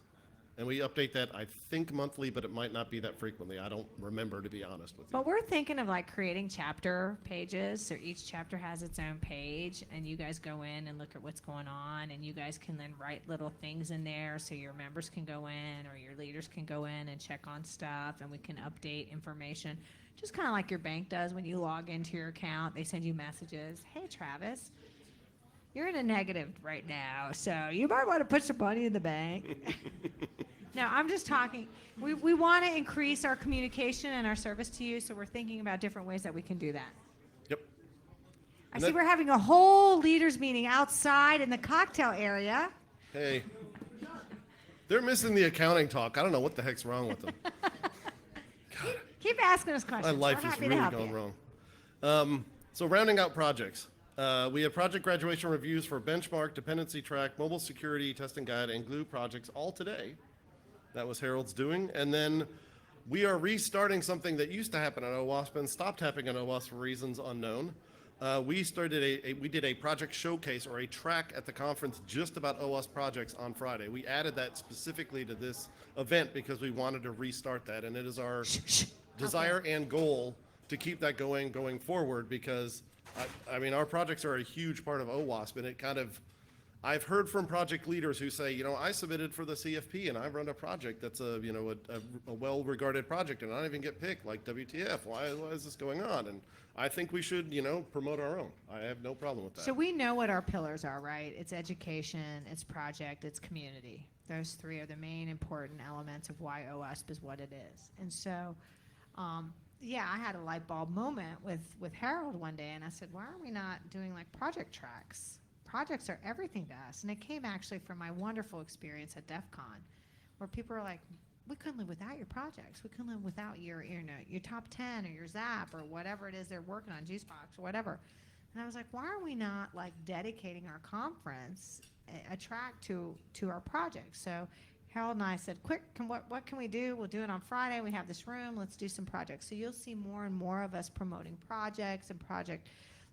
And we update that, I think, monthly, but it might not be that frequently. I don't remember, to be honest with you. But we're thinking of like creating chapter pages, so each chapter has its own page, and you guys go in and look at what's going on, and you guys can then write little things in there, so your members can go in, or your leaders can go in and check on stuff, and we can update information, just kind of like your bank does when you log into your account. They send you messages, hey, Travis, you're in a negative right now, so you might want to put some money in the bank. No, I'm just talking. We want to increase our communication and our service to you, so we're thinking about different ways that we can do that. Yep. I And see that- we're having a whole leaders meeting outside in the cocktail area. Hey. They're missing the accounting talk. I don't know what the heck's wrong with them. Keep asking us My questions. life We're is happy to really help going you. wrong. So rounding out projects. We have project graduation reviews for benchmark, dependency track, mobile security, testing guide, and glue projects all today. That was Harold's doing. And then we are restarting something that used to happen at OWASP and stopped happening at OWASP for reasons unknown. We did a project showcase or a track at the conference just about OWASP projects on Friday. We added that specifically to this event because we wanted to restart that. And it is our desire and goal to keep that going forward, because I mean, our projects are a huge part of OWASP, and it kind of, I've heard from project leaders who say, I submitted for the CFP and I run a project that's a well-regarded project and I don't even get picked, like WTF, why is this going on? And I think we should, promote our own. I have no problem with that. So we know what our pillars are, right? It's education, it's project, it's community. Those three are the main important elements of why OWASP is what it is. And so, I had a light bulb moment with Harold one day, and I said, why are we not doing like project tracks? Projects are everything to us. And it came actually from my wonderful experience at DEF CON, where people are like, we couldn't live without your projects. We couldn't live without your top 10 or your ZAP or whatever it is they're working on, Juicebox or whatever. And I was like, why are we not like dedicating our conference a track to our projects? So Harold and I said, quick, what can we do? We'll do it on Friday. We have this room. Let's do some projects. So you'll see more and more of us promoting projects and project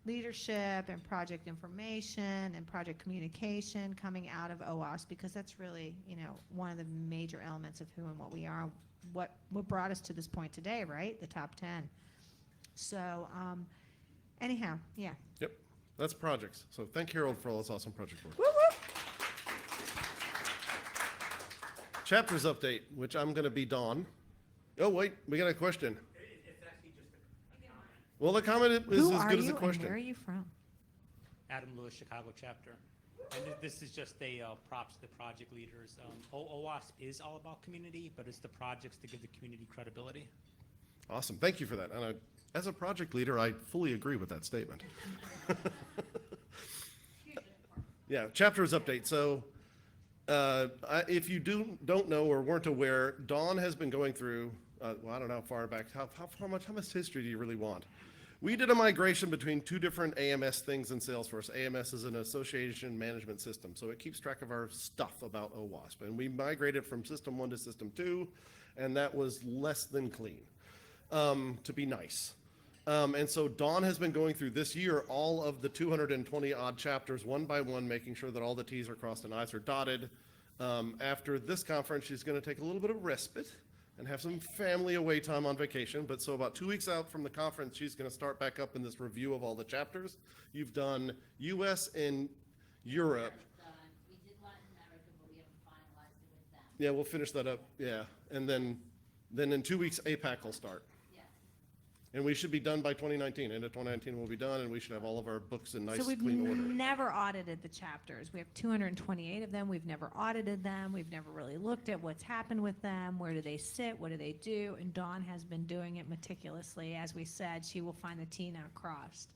leadership and project information and project communication coming out of OWASP, because that's really, one of the major elements of who and what we are, what brought us to this point today, right? The top 10. So, anyhow, yeah. Yep, that's projects. So thank Harold for all this awesome project work. Woo woo! Chapters update, which I'm going to be Dawn. Oh, wait, we got a question. It's actually just a comment. Well, the comment is Who as are good as you the and question. where are you from? Adam Lewis, Chicago chapter. And this is just a props to the project leaders. OWASP is all about community, but it's the projects to give the community credibility. Awesome, thank you for that. And as a project leader, I fully agree with that statement. Yeah, chapters update. So if you don't know or weren't aware, Dawn has been going through, I don't know how far back, how much history do you really want? We did a migration between two different AMS things in Salesforce. AMS is an association management system, so it keeps track of our stuff about OWASP. And we migrated from System 1 to System 2, and that was less than clean, to be nice. And so Dawn has been going through this year all of the 220 odd chapters one by one, making sure that all the T's are crossed and I's are dotted. After this conference, she's going to take a little bit of respite and have some family away time on vacation. But so about 2 weeks out from the conference, she's going to start back up in this review of all the chapters. You've done US and Europe. We did Latin America, but we haven't finalized it with them. Yeah, we'll finish that up. Yeah. And then in 2 weeks, APAC will start. Yes. And we should be done by 2019. End of 2019 we'll be done, and we should have all of our books in nice, So we've clean order. never audited the chapters. We have 228 of them. We've never audited them. We've never really looked at what's happened with them. Where do they sit? What do they do? And Dawn has been doing it meticulously. As we said, she will find the T now crossed.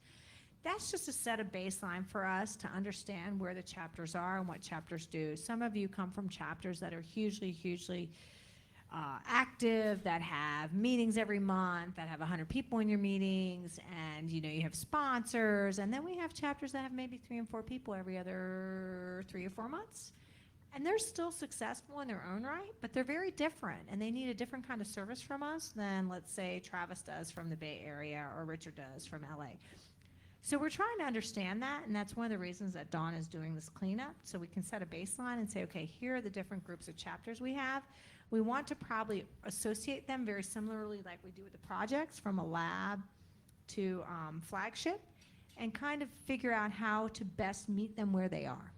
That's just a set of baseline for us to understand where the chapters are and what chapters do. Some of you come from chapters that are hugely active, that have meetings every month, that have 100 people in your meetings, and you have sponsors, and then we have chapters that have maybe 3 and 4 people every other 3 or 4 months. And they're still successful in their own right, but they're very different, and they need a different kind of service from us than, let's say, Travis does from the Bay Area or Richard does from LA. So we're trying to understand that, and that's one of the reasons that Dawn is doing this cleanup, so we can set a baseline and say, okay, here are the different groups of chapters we have. We want to probably associate them very similarly like we do with the projects, from a lab to flagship, and kind of figure out how to best meet them where they are.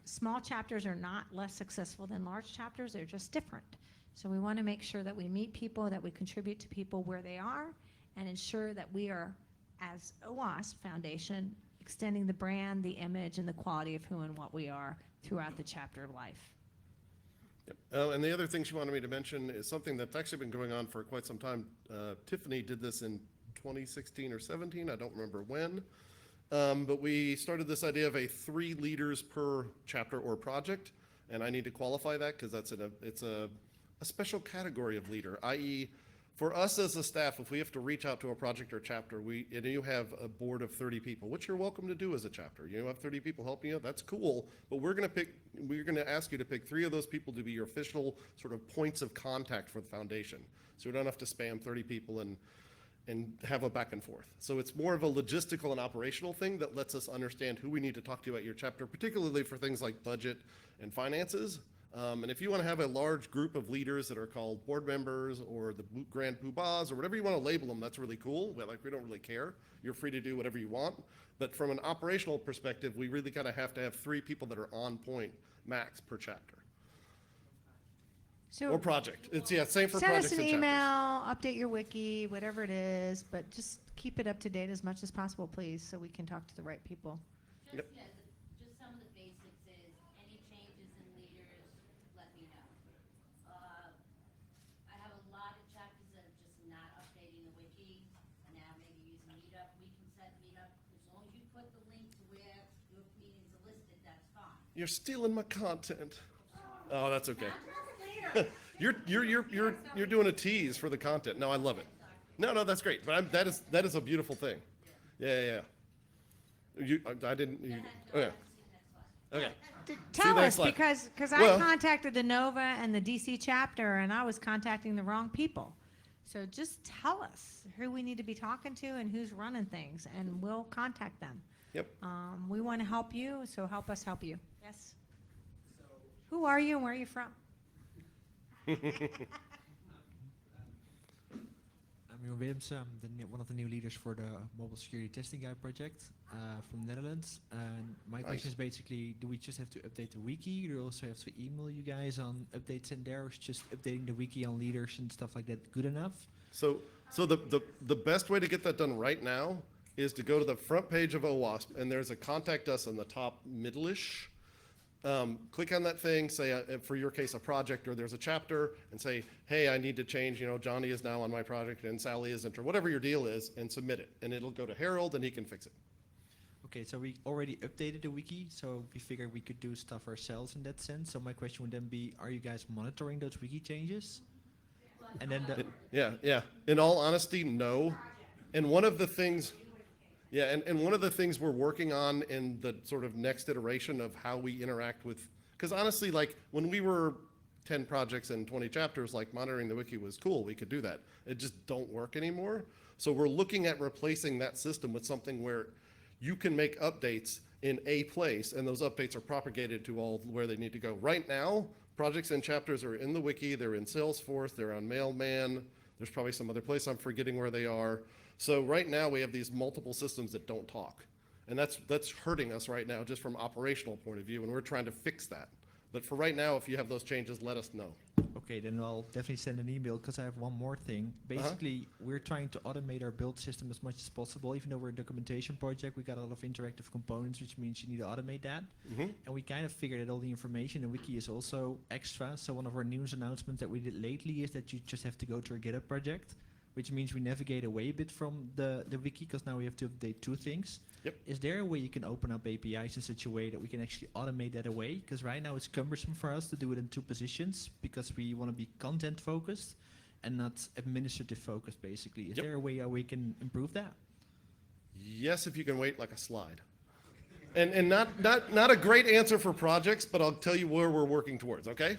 Small chapters are not less successful than large chapters, they're just different. So we want to make sure that we meet people, that we contribute to people where they are, and ensure that we are, as OWASP Foundation, extending the brand, the image, and the quality of who and what we are throughout the chapter life. Yep. And the other thing she wanted me to mention is something that's actually been going on for quite some time. Tiffany did this in 2016 or 17, I don't remember when. But we started this idea of a 3 leaders per chapter or project. And I need to qualify that because it's a special category of leader, i.e., for us as a staff, if we have to reach out to a project or chapter, and you have a board of 30 people, which you're welcome to do as a chapter. You have 30 people helping you, that's cool, but we're going to ask you to pick 3 of those people to be your official sort of points of contact for the foundation. So we don't have to spam 30 people and have a back and forth. So it's more of a logistical and operational thing that lets us understand who we need to talk to at your chapter, particularly for things like budget and finances. And if you want to have a large group of leaders that are called board members or the grand poobahs or whatever you want to label them, that's really cool. We don't really care. You're free to do whatever you want. But from an operational perspective, we really kind of have to have 3 people that are on point max per chapter So or project. It's, yeah, same for send projects us an and chapters. email, update your wiki, whatever it is, but just keep it up to date as much as possible, please, so we can talk to the right people. Just, Yep. yeah, just some of the basics is, any changes in leaders, let me know. I have a lot of chapters that are just not updating the wiki, and now maybe using Meetup. We can set Meetup, as long as you put the link to where your meetings are listed, that's fine. You're stealing my content. Oh, that's okay. You're doing a tease for the content. No, I love it. No, that's great. But that is a beautiful thing. Yeah. I didn't. Okay. Okay. Tell the us, next slide. because Well- I contacted the Nova and the DC chapter, and I was contacting the wrong people. So just tell us who we need to be talking to and who's running things, and we'll contact them. Yep. We want to help you, so help us help you. Yes? Who are you and where are you from? I'm Jeroen Willemsen. I'm one of the new leaders for the Mobile Security Testing Guide project from the Netherlands. And my question is basically, do we just have to update the wiki? Do we also have to email you guys on updates in there? Or is just updating the wiki on leaders and stuff like that good enough? So the best way to get that done right now is to go to the front page of OWASP, and there's a contact us in the top middle-ish. Click on that thing, say, for your case, a project, or there's a chapter, and say, hey, I need to change, Johnny is now on my project and Sally isn't, or whatever your deal is, and submit it. And it'll go to Harold, and he can fix it. Okay, so we already updated the wiki, so we figured we could do stuff ourselves in that sense. So my question would then be, are you guys monitoring those wiki changes? And then the, Yeah. In all honesty, no. And one of the things, and one of the things we're working on in the sort of next iteration of how we interact with, because honestly, like when we were 10 projects and 20 chapters, like monitoring the wiki was cool. We could do that. It just don't work anymore. So we're looking at replacing that system with something where you can make updates in a place, and those updates are propagated to all where they need to go. Right now, projects and chapters are in the wiki. They're in Salesforce. They're on Mailman. There's probably some other place I'm forgetting where they are. So right now we have these multiple systems that don't talk. And that's hurting us right now just from operational point of view, and we're trying to fix that. But for right now, if you have those changes, let us know. okay, then I'll definitely send an email because I have one more thing. Basically, we're trying to automate our build system as much as possible. Even though we're a documentation project, we got a lot of interactive components, which means you need to automate that. And we kind of figured that all the information in Wiki is also extra. So one of our news announcements that we did lately is that you just have to go to our GitHub project, which means we navigate away a bit from the wiki because now we have to update 2 things. Yep. Is there a way you can open up APIs in such a way that we can actually automate that away? Because right now it's cumbersome for us to do it in 2 positions because we want to be content focused and not administrative focused basically. Is Yep. there a way how we can improve that? Yes, if you can wait like a slide. And not a great answer for projects, but I'll tell you where we're working towards, okay?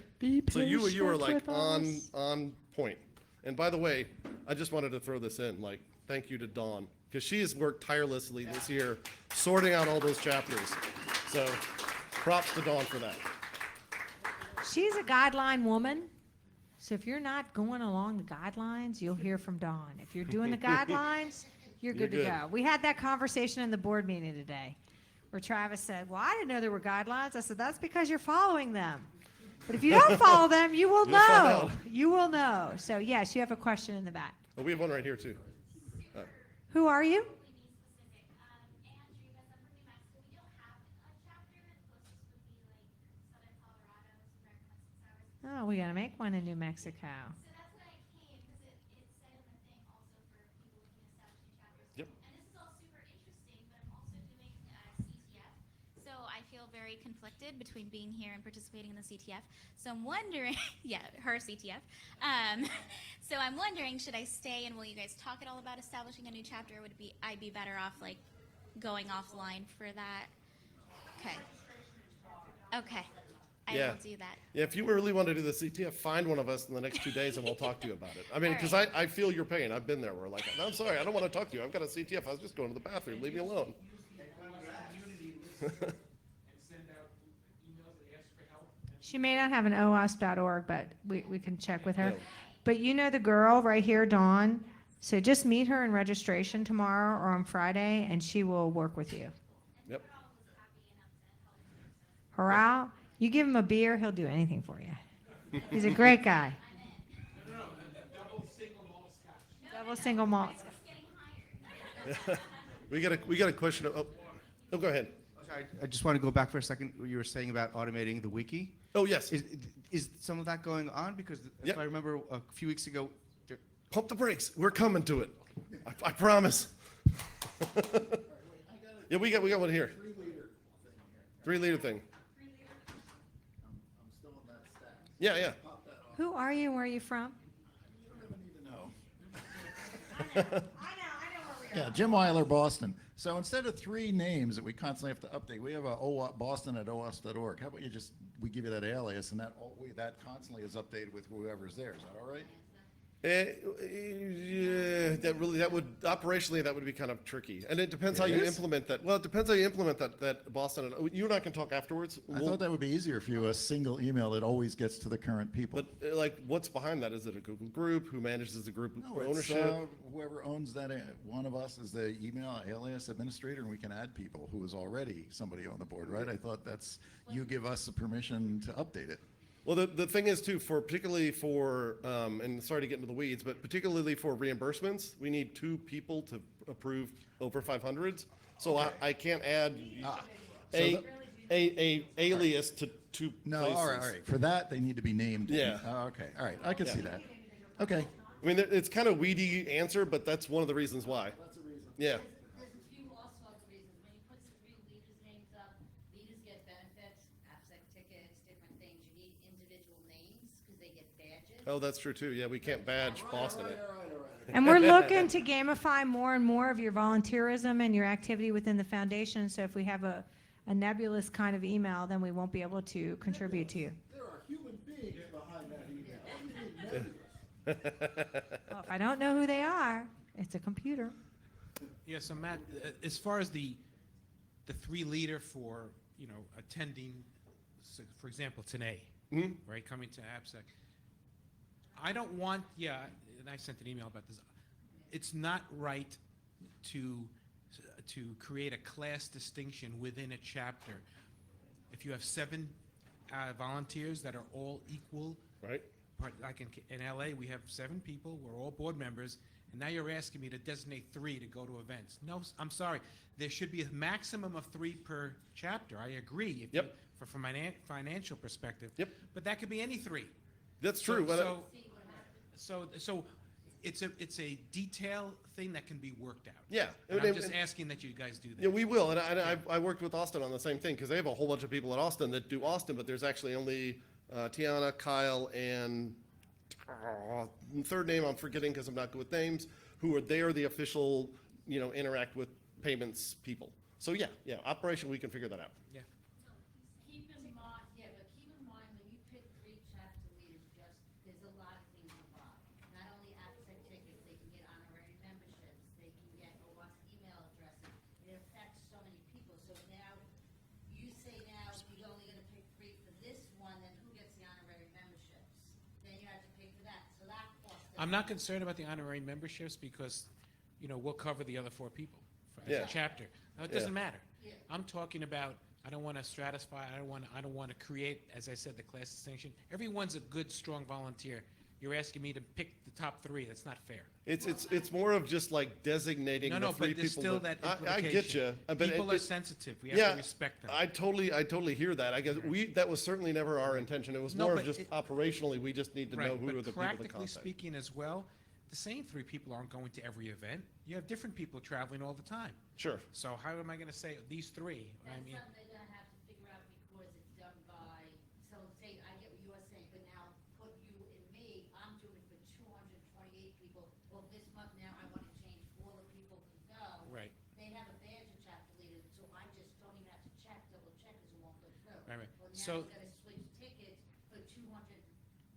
So you are like on point. And by the way, I just wanted to throw this in, like, thank you to Dawn, because she has worked tirelessly this year sorting out all those chapters. So props to Dawn for that. She's a guideline woman, so if you're not going along the guidelines, you'll hear from Dawn. If you're doing the guidelines, you're good to good. go. We had that conversation in the board meeting today, where Travis said, well, I didn't know there were guidelines. I said, that's because you're following them. But if you don't follow them, you will You'll find know. out. You will know. So yes, you have a question in the back. Oh, we have one right here too. Who are you? Oh, we gotta make one in New Mexico. So that's what I came, because it said in the thing also for people looking to establish new chapters. Yep. And this is all super interesting, but I'm also doing CTF. So I feel very conflicted between being here and participating in the CTF. So I'm wondering, yeah, her CTF. So I'm wondering, should I stay and will you guys talk at all about establishing a new chapter? Or would I be better off like going offline for that? Okay. Okay. I Yeah. will do that. Yeah, if you really want to do the CTF, find one of us in the next 2 days and we'll talk to you about it. I mean, All because right. I feel your pain. I've been there. We're like, no, I'm sorry, I don't want to talk to you. I've got a CTF. I was just going to the bathroom. Leave me alone. Community list and send out emails that ask for help. She may not have an OWASP.org, but we can check with her. Yeah. But you know the girl right here, Dawn. So just meet her in registration tomorrow or on Friday, and she will work with you. Yep. Harrell, you give him a beer, he'll do anything for you. He's a great guy. Double single malt. We got a question. Oh, go ahead. Sorry, I just want to go back for a second. You were saying about automating the wiki. Oh, yes. Is some of that going on? Because Yep. if I remember a few weeks ago, Pump the brakes. We're coming to it. I promise. Yeah, we got one here. 3 liter thing. Yeah, yeah. Who are you? Where are you from? I know where we are. Yeah, Jim Weiler, Boston. So instead of 3 names that we constantly have to update, we have a Boston at OWASP.org. How about we give you that alias, and that constantly is updated with whoever's there. Is that all right? Yeah, that would operationally that would be kind of tricky, and it depends how It you is? implement that. Well, it depends how you implement that Boston. You and I can talk afterwards. I thought that would be easier for you, a single email that always gets to the current people. But like, what's behind that? Is it a Google group? Who manages the group No, it's, ownership? whoever owns that, one of us is the email alias administrator, and we can add people who is already somebody on the board, right? I thought you give us the permission to update it. Well, the thing is too, particularly for, and sorry to get into the weeds, but particularly for reimbursements, we need 2 people to approve over 500s. So I can't add a alias to 2 No, places. all right. For that, they need to be named. Yeah. Oh, okay, all right. I can see that. Okay. I mean, it's kind of weedy answer, but that's one of the reasons why. That's a reason. Yeah. There's a few also other reasons. When you put the 3 leaders' names up, leaders get benefits, AppSec tickets, different things. You need individual names because they get badges. Oh, that's true too. Yeah, we can't badge Boston it. And we're looking to gamify more and more of your volunteerism and your activity within the foundation. So if we have a nebulous kind of email, then we won't be able to contribute to you. There are human beings behind that email. Well, if I don't know who they are, it's a computer. Yeah, so Matt, as far as the 3 leader for, attending, for example, today, right, coming to AppSec, I don't want, and I sent an email about this, it's not right to create a class distinction within a chapter. If you have 7 volunteers that are all equal, Right? like in LA, we have 7 people, we're all board members, and now you're asking me to designate 3 to go to events. No, I'm sorry. There should be a maximum of 3 per chapter. I agree. If Yep. From a financial perspective. Yep. But that could be any 3. That's true. So it's a detail thing that can be worked out. Yeah. And And- I'm just and- asking that you guys do that. Yeah, we will, and I worked with Austin on the same thing, because they have a whole bunch of people at Austin that do Austin, but there's actually only Tiana, Kyle, and third name I'm forgetting because I'm not good with names, who are the official, interact with payments people. So yeah, operation, we can figure that out. Yeah. Keep in mind, when you pick 3 chapter leaders, there's a lot of things involved. Not only AppSec tickets, they can get honorary memberships, they can get OWASP email addresses. It affects so many people. So now, you say now you're only gonna pick 3 for this one, then who gets the honorary memberships? Then you have to pay for that. So that costs. I'm not concerned about the honorary memberships because, we'll cover the other 4 people as Yeah. a chapter. Now, it Yeah. doesn't matter. Yeah. I'm talking about, I don't want to stratify, I don't want to create, as I said, the class distinction. Everyone's a good, strong volunteer. You're asking me to pick the top 3. That's not fair. It's more of just like designating No, the no, 3 but there's people. still that I get you. implication. People are sensitive. We have to respect them. I totally hear that. I guess that was certainly never our intention. It was No, more of but just operationally, we just need to know Right, who are the but people to practically contact. speaking as well, the same 3 people aren't going to every event. You have different people traveling all the time. Sure. So how am I going to say these 3? That's something they're gonna have to figure out because it's done by, so say, I get what you are saying, but now put you and me, I'm doing it for 228 people. Well, this month now I wanna change all the people to go. Right. They have a badge of chapter leader, so I just don't even have to double check, cause it won't go through. Right. Well, now So- you gotta switch tickets for 200,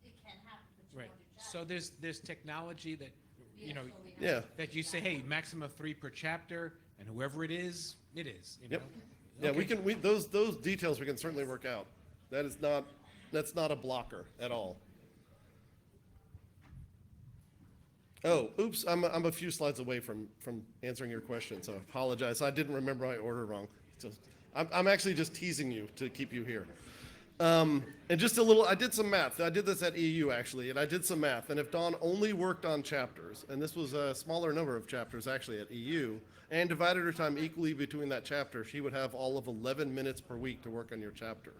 it can happen for 200 Right. chapters. So there's technology that, Yeah, so we have Yeah. to- that you say, hey, maximum of 3 per chapter, and whoever it is, it is. Yep. Know? Yeah, Okay. those details we can certainly work out. That is not, That's not a blocker at all. Oh, oops, I'm a few slides away from answering your question, so I apologize. I didn't remember my order wrong. I'm actually just teasing you to keep you here. And just a little, I did some math. I did this at EU actually, and I did some math. And if Dawn only worked on chapters, and this was a smaller number of chapters actually at EU, and divided her time equally between that chapter, she would have all of 11 minutes per week to work on your chapter.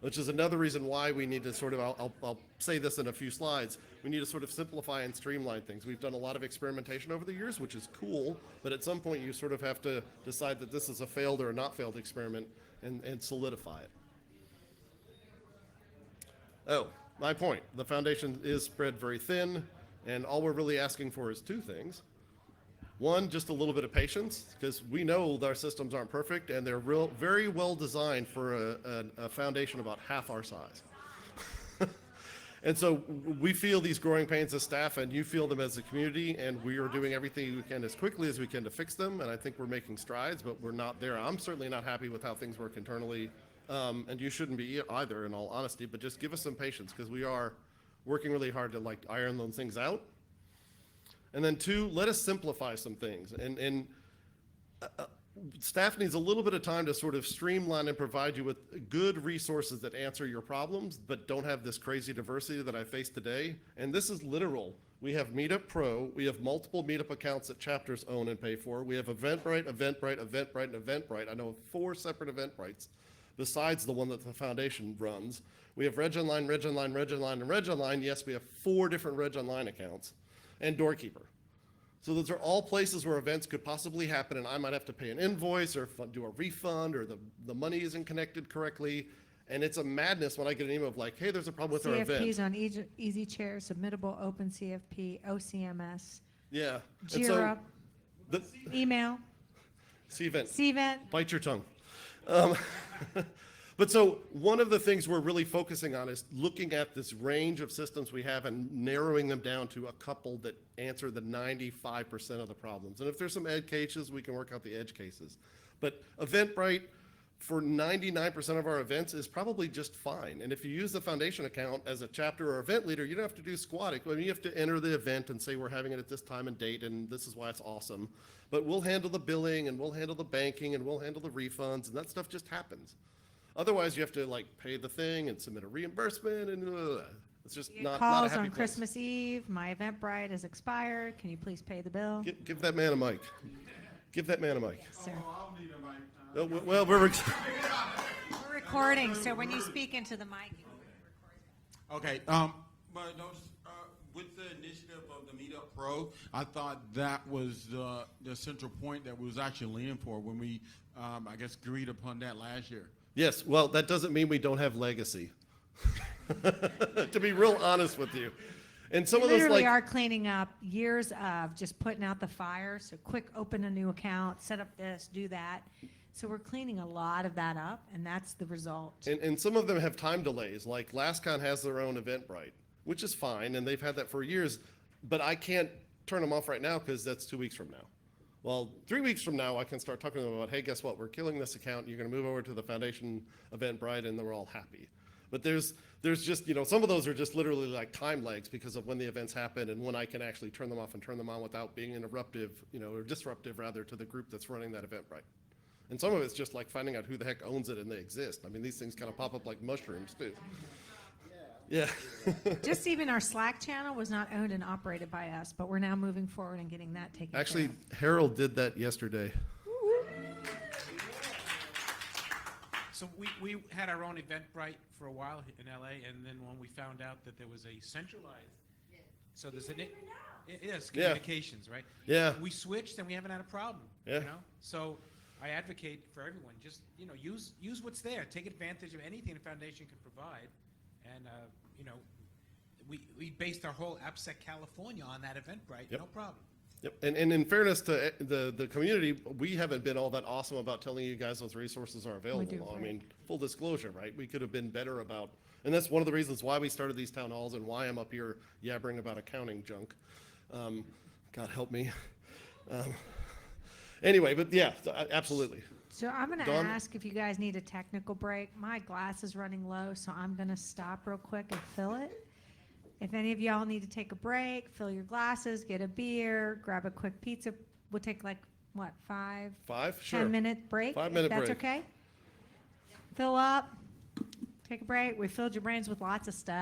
Which is another reason why we need to sort of, I'll say this in a few slides, we need to sort of simplify and streamline things. We've done a lot of experimentation over the years, which is cool, but at some point you sort of have to decide that this is a failed or a not failed experiment and solidify it. Oh, my point, the foundation is spread very thin, and all we're really asking for is two things. One, just a little bit of patience, because we know our systems aren't perfect, and they're very well designed for a foundation about half our size. And so we feel these growing pains as staff, and you feel them as a community, and we are doing everything we can as quickly as we can to fix them, and I think we're making strides, but we're not there. I'm certainly not happy with how things work internally, and you shouldn't be either, in all honesty, but just give us some patience, because we are working really hard to like iron those things out. And then two, let us simplify some things. And staff needs a little bit of time to sort of streamline and provide you with good resources that answer your problems, but don't have this crazy diversity that I face today. And this is literal. We have Meetup Pro. We have multiple Meetup accounts that chapters own and pay for. We have Eventbrite, Eventbrite, Eventbrite, and Eventbrite. I know of 4 separate Eventbrites, besides the one that the foundation runs. We have Reg Online, Reg Online, Reg Online, and Reg Online. Yes, we have 4 different Reg Online accounts. And Doorkeeper. So those are all places where events could possibly happen, and I might have to pay an invoice or do a refund, or the money isn't connected correctly. And it's a madness when I get an email of like, hey, there's a problem with our event. CFPs on Easy Chair, submittable, Open CFP, OCMS, Yeah. Jira, email, CVent. Bite your tongue. But so one of the things we're really focusing on is looking at this range of systems we have and narrowing them down to a couple that answer the 95% of the problems. And if there's some edge cases, we can work out the edge cases. But Eventbrite for 99% of our events is probably just fine. And if you use the foundation account as a chapter or event leader, you don't have to do squatting. I mean, you have to enter the event and say we're having it at this time and date, and this is why it's awesome. But we'll handle the billing, and we'll handle the banking, and we'll handle the refunds, and that stuff just happens. Otherwise, you have to like pay the thing and submit a reimbursement, and it's just not a calls happy on place. Christmas Eve. My Eventbrite has expired. Can you please pay the bill? Give that man a mic. Give that man a mic. Yes, sir. I'll need a mic. Oh, well, we're We're recording, so when you speak into the mic, you record. Okay, but those, with the initiative of the Meetup Pro, I thought that was the central point that we was actually leaning for when we, I guess, agreed upon that last year. Yes, well, that doesn't mean we don't have legacy. To be real honest with you. And some We of those literally like are cleaning up years of just putting out the fire. So quick, open a new account, set up this, do that. So we're cleaning a lot of that up, and that's the result. and some of them have time delays, like LastCon has their own Eventbrite, which is fine, and they've had that for years, but I can't turn them off right now because that's 2 weeks from now. Well, 3 weeks from now, I can start talking to them about, hey, guess what? We're killing this account. You're going to move over to the foundation Eventbrite, and then we're all happy. But there's just, some of those are just literally like time lags because of when the events happen and when I can actually turn them off and turn them on without being interruptive, or disruptive rather, to the group that's running that Eventbrite. And some of it's just like finding out who the heck owns it and they exist. I mean, these things kind of pop up like mushrooms too. Yeah. Just even our Slack channel was not owned and operated by us, but we're now moving forward and getting that taken Actually, care of. Harold did that yesterday. So we had our own Eventbrite for a while in LA, and then when we found out that there was a centralized, so there's yes, Yeah. communications, right? Yeah. We switched, and we haven't had a problem. Yeah. So I advocate for everyone, just use what's there, take advantage of anything the foundation can provide, and we based our whole AppSec California on that Eventbrite, Yep. no problem. Yep. And in fairness to the community, we haven't been all that awesome about telling you guys those resources are available. do, I right. mean, full disclosure, right? We could have been better about, and that's one of the reasons why we started these town halls and why I'm up here yabbering about accounting junk. God help me. Anyway, but yeah, absolutely. So I'm gonna Dawn? ask if you guys need a technical break. My glass is running low, so I'm gonna stop real quick and fill it. If any of y'all need to take a break, fill your glasses, get a beer, grab a quick pizza. We'll take like, what, 5? Sure. 10-minute break? 5-minute if that's break. okay? Fill up, take a break. We filled your brains with lots of stuff.